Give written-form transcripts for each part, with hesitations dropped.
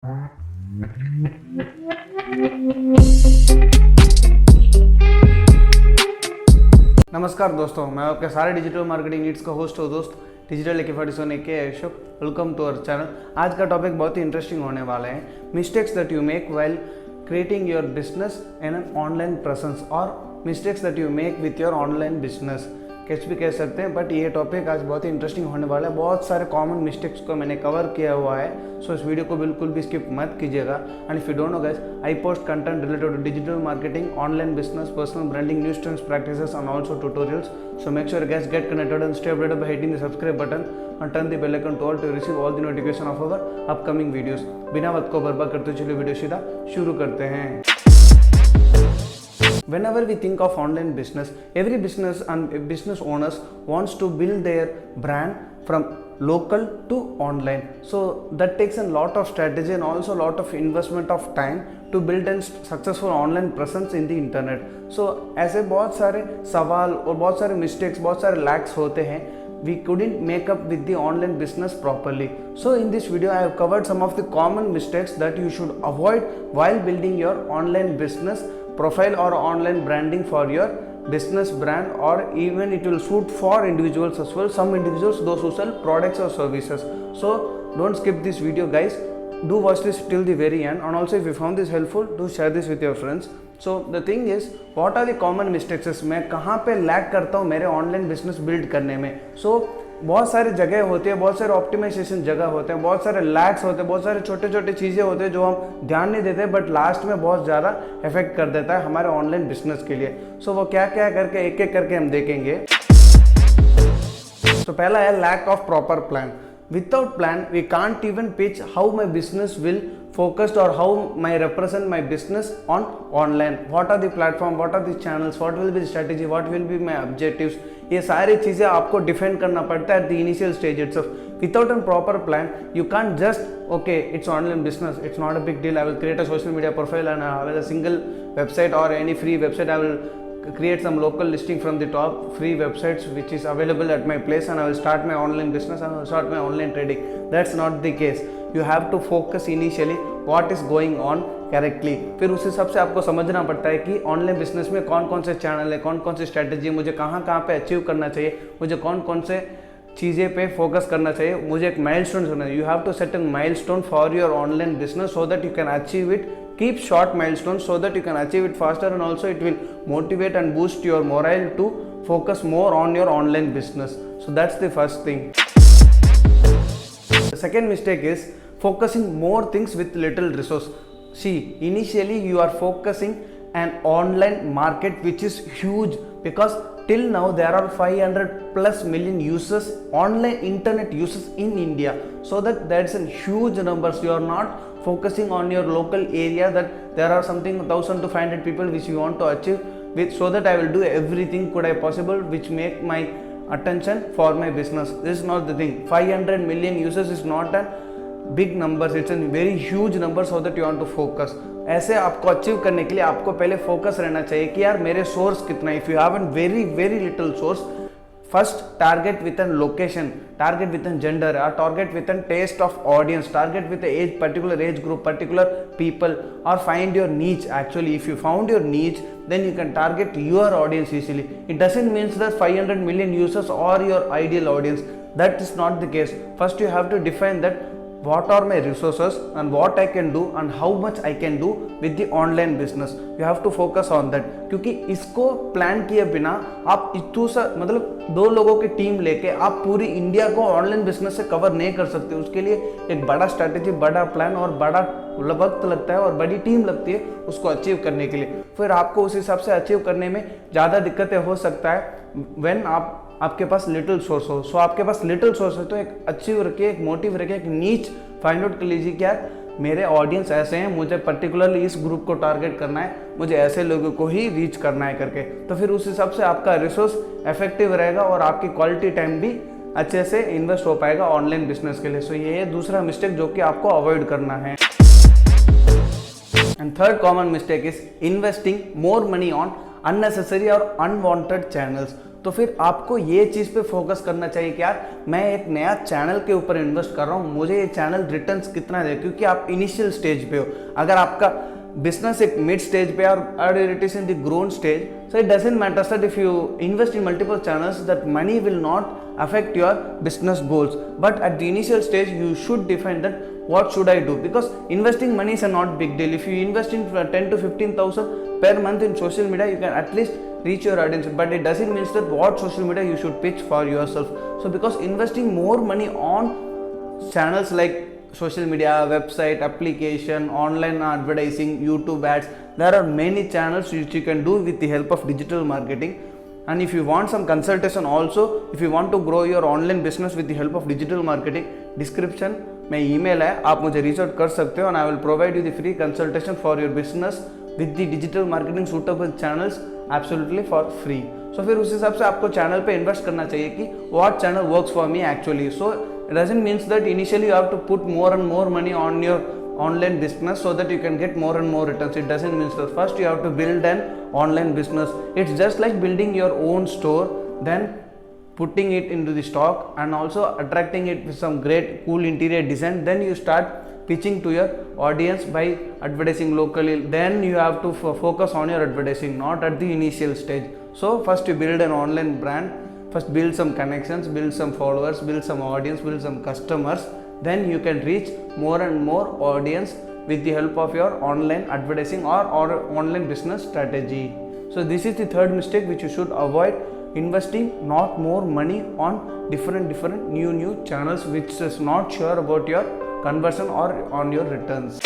नमस्कार दोस्तों, मैं आपके सारे डिजिटल मार्केटिंग नीड्स का होस्ट हूँ दोस्त डिजिटल AK47 के Ashok. Welcome to our channel. आज का टॉपिक बहुत ही इंटरेस्टिंग होने वाला है। Mistakes that you make while creating your business in an online presence और mistakes that you make with your online business, catch भी कह सकते हैं। बट ये टॉपिक आज बहुत ही इंटरेस्टिंग होने वाला है। बहुत सारे कॉमन मिस्टेक्स को मैंने कवर किया हुआ है, सो इस वीडियो को बिल्कुल भी स्किप मत कीजिएगा। And if you don't know guys, I post content related to digital marketing, online business, personal branding, news trends, practices and also tutorials. So make sure guys get connected and stay updated by hitting the subscribe button and turn the bell icon to all to receive all the notification of our upcoming videos. बिना वक्त को बर्बाद करते चलिए video सीधा शुरू करते हैं। Whenever we think of online business, every business and business owners wants to build their brand from local to online. So that takes a lot of strategy and also a lot of investment of time to build a successful online presence in the internet. So ऐसे बहुत सारे सवाल और बहुत सारे mistakes, बहुत सारे lacks होते हैं. We couldn't make up with the online business properly. So in this video I have covered some of the common mistakes that you should avoid while building your online business profile or online branding for your business brand, or even it will suit for individuals as well. Some individuals, those who sell products or services. So don't skip this video guys, do watch this till the very end. And also if you found this helpful, do share this with your friends. So the thing is, what are the common mistakes? मैं कहाँ पे lag करता हूँ मेरे online business build करने में? So बहुत सारी जगह होती है, बहुत सारे ऑप्टिमाइजेशन जगह होते हैं, बहुत सारे लैग्स होते हैं, बहुत सारे छोटे छोटे चीज़ें होते हैं जो हम ध्यान नहीं देते, बट लास्ट में बहुत ज़्यादा इफेक्ट कर देता है हमारे ऑनलाइन बिजनेस के लिए। सो वो क्या क्या करके एक एक करके हम देखेंगे। तो पहला है lack of proper plan. Without plan, we can't even pitch how my business will focused or how I represent my business on online. What are the platform, what are the channels, what will be the strategy, what will be my objectives. ये सारी चीज़ें आपको define करना पड़ता है at the initial stage itself. Without a proper plan, you can't just okay, it's online business, it's not a big deal. I will create a social media profile and I have a single website or any free website. I will create some local listing from the top free websites which is available at my place, and I will start my online business and I will start my online trading. That's not the case. You have to focus initially what is going on correctly. फिर उस हिसाब से आपको समझना पड़ता है कि online business में कौन कौन से चैनल है, कौन कौन सी स्ट्रैटेजी है, मुझे कहाँ कहाँ पे अचीव करना चाहिए, मुझे कौन कौन से चीज़ें पे फोकस करना चाहिए, मुझे एक माइलस्टोन होना है। You have to set an milestone for your online business so that you can achieve it. Keep short milestones so that you can achieve it faster, and also it will motivate and boost your morale to focus more on your online business. So that's the first thing. The second mistake is focusing more things with little resource. See, initially you are focusing an online market which is huge, because till now there are 500 plus million users, online internet users in India. So that's a huge numbers. You are not focusing on your local area that there are something 1000 to 500 people which you want to achieve with, so that I will do everything could I possible which make my attention for my business. This is not the thing. 500 million users is not a big numbers, it's a very huge number, so that you want to focus. ऐसे आपको achieve करने के लिए आपको पहले focus रहना चाहिए कि यार मेरे सोर्स कितना है. If you have an very very little source, first target with a location, target with a gender, or target with a taste of audience, target with a age, particular age group, particular people, or find your niche. Actually if you found your niche, then you can target your audience easily. It doesn't mean that 500 million users are your ideal audience. That is not the case. First you have to define that what are my resources and what I can do and how much I can do with the online business. You have to focus on that. क्योंकि इसको plan किए बिना आप इतू सा मतलब 2 लोगों की team लेके आप पूरी इंडिया को ऑनलाइन बिजनेस से कवर नहीं कर सकते. उसके लिए एक बड़ा स्ट्रैटेजी, बड़ा प्लान और बड़ा वक्त लगता है और बड़ी टीम लगती है उसको अचीव करने के लिए. फिर आपको उस हिसाब से अचीव करने में ज़्यादा दिक्कतें हो सकता है व्हेन आपके पास लिटिल सोर्स हो. सो आपके पास लिटिल सोर्स है तो एक अचीव रखिए, एक मोटिव रखिए, एक नीच फाइंड आउट कर लीजिए कि यार मेरे ऑडियंस ऐसे हैं, मुझे पर्टिकुलरली इस ग्रुप को टारगेट करना है, मुझे ऐसे लोगों को ही रीच करना है करके. तो फिर उस हिसाब से आपका रिसोर्स इफेक्टिव रहेगा और आपकी क्वालिटी टाइम भी अच्छे से इन्वेस्ट हो पाएगा ऑनलाइन बिजनेस के लिए. सो ये है दूसरा मिस्टेक जो कि आपको अवॉइड करना है. And third common mistake is investing more money on unnecessary or unwanted channels. तो फिर आपको ये चीज़ पे फोकस करना चाहिए कि यार मैं एक नया चैनल के ऊपर इन्वेस्ट कर रहा हूँ, मुझे ये चैनल रिटर्न्स कितना दे, क्योंकि आप इनिशियल स्टेज पे हो। अगर आपका बिजनेस एक मिड स्टेज पे और it is in the grown stage, so it doesn't matter that if you invest in multiple channels, that money will not affect your business goals. But at the initial stage you should define that what should I do, because investing money is a not big deal. If you invest in 10 to 15,000 per month in social media, you can at least reach your audience, but it doesn't mean that what social media you should pitch for yourself. So because investing more money on channels like social media, website, application, online advertising, YouTube ads, there are many channels which you can do with the help of digital marketing. And if you want some consultation also, if you want to grow your online business with the help of digital marketing, description में email है, आप मुझे reach out कर सकते हो and I will provide you the free consultation for your business with the digital marketing suitable channels absolutely for free. So फिर उस हिसाब से आपको चैनल पे इन्वेस्ट करना चाहिए कि what channel works for me actually. So it doesn't mean that initially you have to put more and more money on your online business so that you can get more and more returns. It doesn't mean that first you have to build an online business. It's just like building your own store, then putting it into the stock and also attracting it with some great cool interior design. Then you start pitching to your audience by advertising locally. Then you have to focus on your advertising, not at the initial stage. So first you build an online brand, first build some connections, build some followers, build some audience, build some customers. Then you can reach more and more audience with the help of your online advertising or online business strategy. So this is the third mistake which you should avoid: investing not more money on different new channels which is not sure about your conversion or on your returns.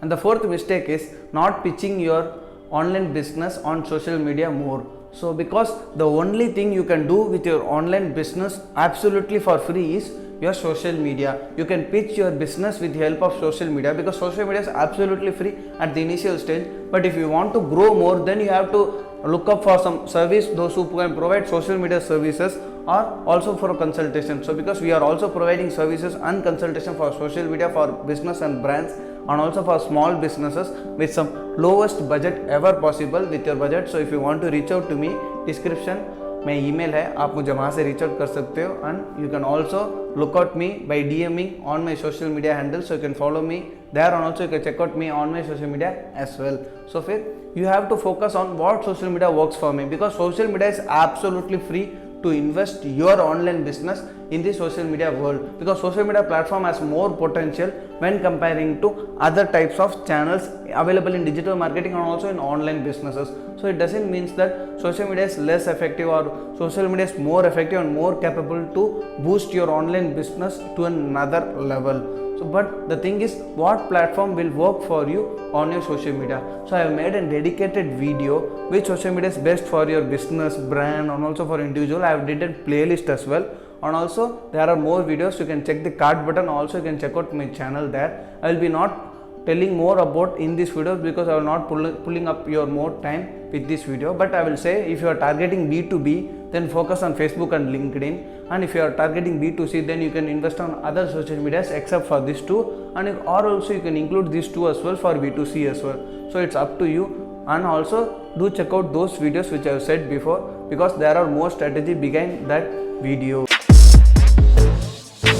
And the fourth mistake is not pitching your online business on social media more. So because the only thing you can do with your online business absolutely for free is your social media. You can pitch your business with the help of social media because social media is absolutely free at the initial stage. But if you want to grow more, then you have to look up for some service, those who can provide social media services or also for consultation. So because we are also providing services and consultation for social media for business and brands and also for small businesses with some lowest budget ever possible with your budget. So if you want to reach out to me, description में email है, आप मुझे वहाँ से reach out कर सकते हो and you can also look out me by DMing on my social media handles, so you can follow me there and also you can check out me on my social media as well. So फिर you have to focus on what social media works for me because social media is absolutely free to invest your online business in the social media world because social media platform has more potential when comparing to other types of channels available in digital marketing and also in online businesses. So it doesn't mean that social media is less effective or social media is more effective and more capable to boost your online business to another level. So, but the thing is, what platform will work for you on your social media? So I have made a dedicated video which social media is best for your business, brand and also for individual. I have did a playlist as well. And also there are more videos. You can check the card button. Also you can check out my channel there. I will be not telling more about in this video because I will not pulling up your more time with this video, but I will say if you are targeting B2B, then focus on Facebook and LinkedIn, and if you are targeting B2C, then you can invest on other social medias except for these two, and or also you can include these two as well for B2C as well. So it's up to you. And also do check out those videos which I have said before because there are more strategy behind that video.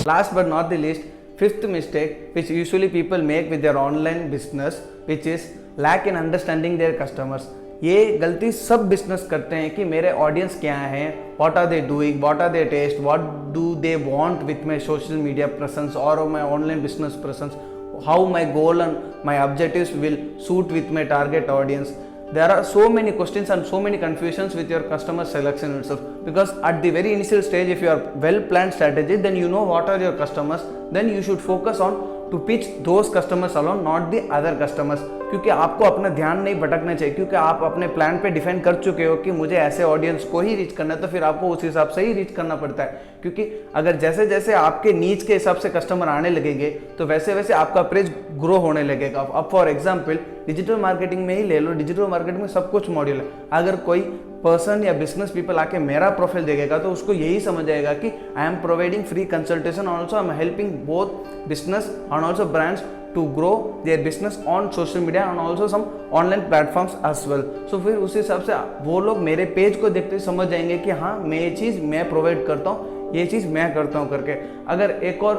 Last but not the least, fifth mistake which usually people make with their online business, which is lack in understanding their customers. ये गलती सब business करते हैं कि मेरे audience क्या हैं, what are they doing, what are they test, what do they want with my social media presence और my online business presence, how my goal and my objectives will suit with my target audience. There are so many questions and so many confusions with your customer selection itself because at the very initial stage, if you are well planned strategy, then you know what are your customers, then you should focus on to pitch those customers alone, not the other customers. क्योंकि आपको अपना ध्यान नहीं भटकना चाहिए क्योंकि आप अपने प्लान पे डिफाइन कर चुके हो कि मुझे ऐसे ऑडियंस को ही रीच करना है, तो फिर आपको उस हिसाब से ही रीच करना पड़ता है क्योंकि अगर जैसे जैसे आपके नीड्स के हिसाब से कस्टमर आने लगेंगे तो वैसे वैसे आपका पेज ग्रो होने लगेगा. अब फॉर एग्जांपल डिजिटल मार्केटिंग में ही ले लो, डिजिटल मार्केटिंग में सब कुछ मॉड्यूल है. अगर कोई पर्सन या बिजनेस पीपल आके मेरा प्रोफाइल देखेगा तो उसको यही समझ आएगा कि I am providing free consultation, also I am helping both business and also brands to grow their business on social media and also some online platforms as well. So फिर उस हिसाब से वो लोग मेरे पेज को देखते समझ जाएंगे कि हाँ मैं ये चीज़ मैं प्रोवाइड करता हूँ, ये चीज़ मैं करता हूँ करके। अगर एक और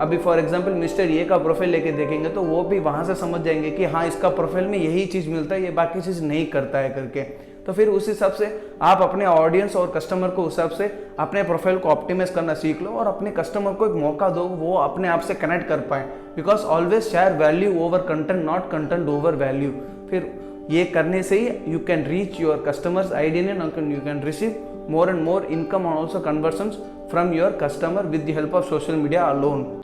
अभी फॉर एग्जांपल मिस्टर ये का प्रोफाइल लेके देखेंगे तो वो भी वहाँ से समझ जाएंगे कि हाँ इसका प्रोफाइल में यही चीज़ मिलता है, ये बाकी चीज़ नहीं करता है करके। तो फिर उस हिसाब से आप अपने ऑडियंस और कस्टमर को उस हिसाब से अपने प्रोफाइल को ऑप्टिमाइज करना सीख लो और अपने कस्टमर को एक मौका दो वो अपने आप से कनेक्ट कर पाए। Because always share value over content, not content over value. फिर ये करने से ही you can reach your customers ideal and you can receive more and more income और also conversions from your customer with the help of social media alone.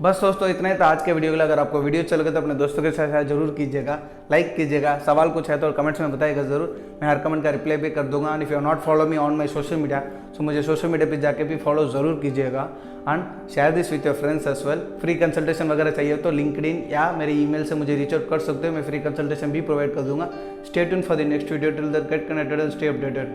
बस दोस्तों इतना ही था आज के वीडियो के लिए। अगर आपको वीडियो चल गया तो अपने दोस्तों के साथ शेयर जरूर कीजिएगा, लाइक कीजिएगा। सवाल कुछ है तो कमेंट्स में बताइएगा जरूर, मैं हर कमेंट का रिप्लाई भी कर दूंगा। And if you are not follow me on my social media so मुझे सोशल मीडिया पे जाके भी फॉलो जरूर कीजिएगा and share this with your friends as well. Free consultation वगैरह चाहिए तो लिंक्डइन या मेरे ईमेल से मुझे रीच आउट कर सकते हो, मैं फ्री कंसल्टेशन भी प्रोवाइड कर दूंगा। Stay tuned for the next video, till then get connected and stay updated.